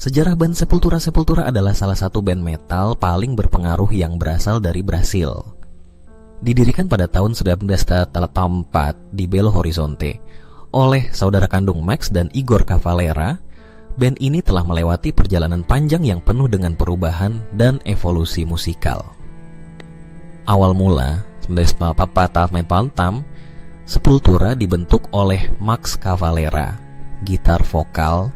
Sejarah band Sepultura adalah salah satu band metal paling berpengaruh yang berasal dari Brasil. Didirikan pada tahun 1984 di Belo Horizonte oleh saudara kandung Max dan Igor Cavalera, band ini telah melewati perjalanan panjang yang penuh dengan perubahan dan evolusi musikal. Awal mula, 1944 Sepultura dibentuk oleh Max Cavalera, gitar vokal,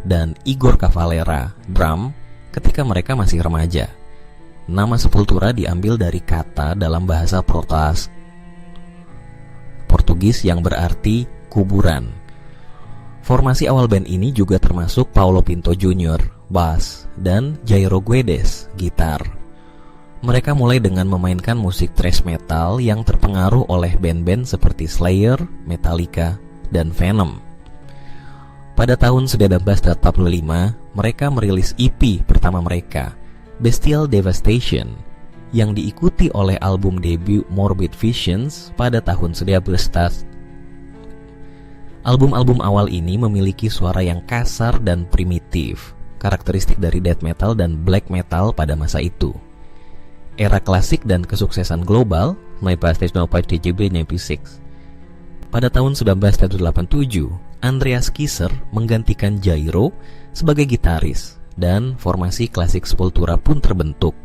dan Igor Cavalera, drum, ketika mereka masih remaja. Nama Sepultura diambil dari kata dalam bahasa Portugis yang berarti kuburan. Formasi awal band ini juga termasuk Paulo Pinto Jr., bass, dan Jairo Guedes, gitar. Mereka mulai dengan memainkan musik thrash metal yang terpengaruh oleh band-band seperti Slayer, Metallica, dan Venom. Pada tahun 1945, mereka merilis EP pertama mereka, Bestial Devastation, yang diikuti oleh album debut Morbid Visions pada tahun 1900. Album-album awal ini memiliki suara yang kasar dan primitif, karakteristik dari death metal dan black metal pada masa itu. Era klasik dan kesuksesan global, pada tahun 1987, Andreas Kisser menggantikan Jairo sebagai gitaris dan formasi klasik Sepultura pun terbentuk.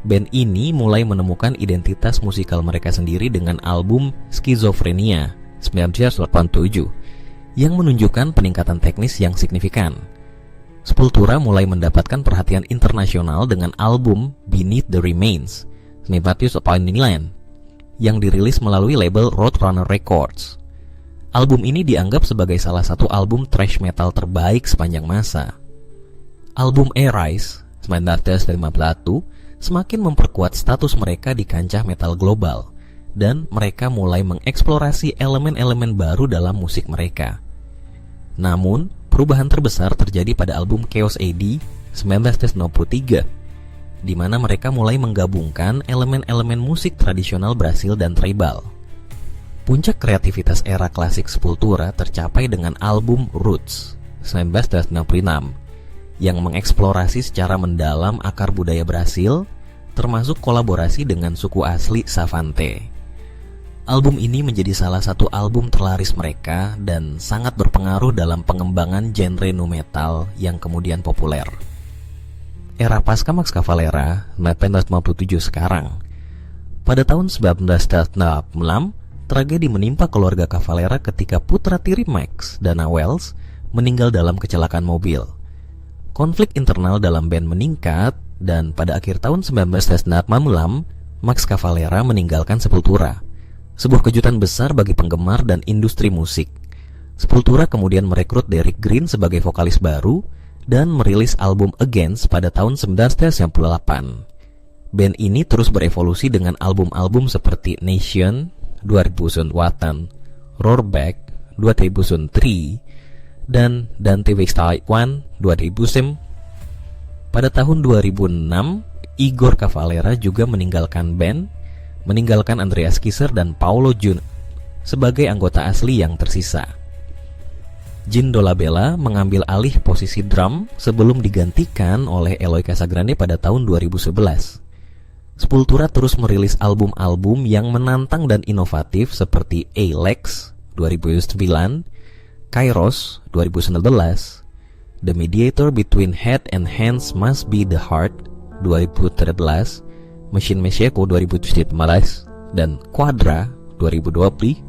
Band ini mulai menemukan identitas musikal mereka sendiri dengan album Schizophrenia 1987 yang menunjukkan peningkatan teknis yang signifikan. Sepultura mulai mendapatkan perhatian internasional dengan album Beneath the Remains 1989 yang dirilis melalui label Roadrunner Records. Album ini dianggap sebagai salah satu album thrash metal terbaik sepanjang masa. Album Arise 1951 semakin memperkuat status mereka di kancah metal global, dan mereka mulai mengeksplorasi elemen-elemen baru dalam musik mereka. Namun, perubahan terbesar terjadi pada album Chaos AD 1993, di mana mereka mulai menggabungkan elemen-elemen musik tradisional Brasil dan tribal. Puncak kreativitas era klasik Sepultura tercapai dengan album Roots 1996 yang mengeksplorasi secara mendalam akar budaya Brasil, termasuk kolaborasi dengan suku asli Savante. Album ini menjadi salah satu album terlaris mereka dan sangat berpengaruh dalam pengembangan genre nu metal yang kemudian populer. Era pasca Max Cavalera 1957 sekarang. Pada tahun 1996, tragedi menimpa keluarga Cavalera ketika putra tiri Max, Dana Wells, meninggal dalam kecelakaan mobil. Konflik internal dalam band meningkat, dan pada akhir tahun 1996, Max Cavalera meninggalkan Sepultura. Sebuah kejutan besar bagi penggemar dan industri musik. Sepultura kemudian merekrut Derek Green sebagai vokalis baru dan merilis album Against pada tahun 1998. Band ini terus berevolusi dengan album-album seperti Nation 2001, Roarback 2003, dan Dante Wextai One 2000. Pada tahun 2006, Igor Cavalera juga meninggalkan band, meninggalkan Andreas Kisser dan Paulo Jr. sebagai anggota asli yang tersisa. Gin Dolabella mengambil alih posisi drum sebelum digantikan oleh Eloy Casagrande pada tahun 2011. Sepultura terus merilis album-album yang menantang dan inovatif seperti Alex 2009, Kairos 2019, The Mediator Between Head and Hands Must Be the Heart 2013, Machine Messieko 2017, dan Quadra 2020,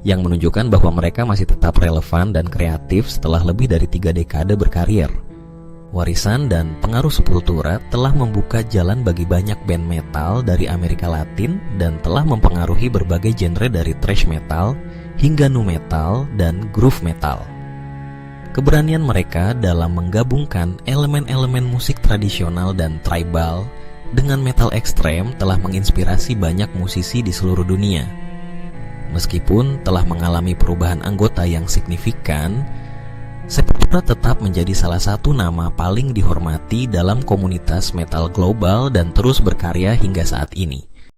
yang menunjukkan bahwa mereka masih tetap relevan dan kreatif setelah lebih dari 3 dekade berkarir. Warisan dan pengaruh Sepultura telah membuka jalan bagi banyak band metal dari Amerika Latin dan telah mempengaruhi berbagai genre dari thrash metal hingga nu metal dan groove metal. Keberanian mereka dalam menggabungkan elemen-elemen musik tradisional dan tribal dengan metal ekstrem telah menginspirasi banyak musisi di seluruh dunia. Meskipun telah mengalami perubahan anggota yang signifikan, Sepultura tetap menjadi salah satu nama paling dihormati dalam komunitas metal global dan terus berkarya hingga saat ini.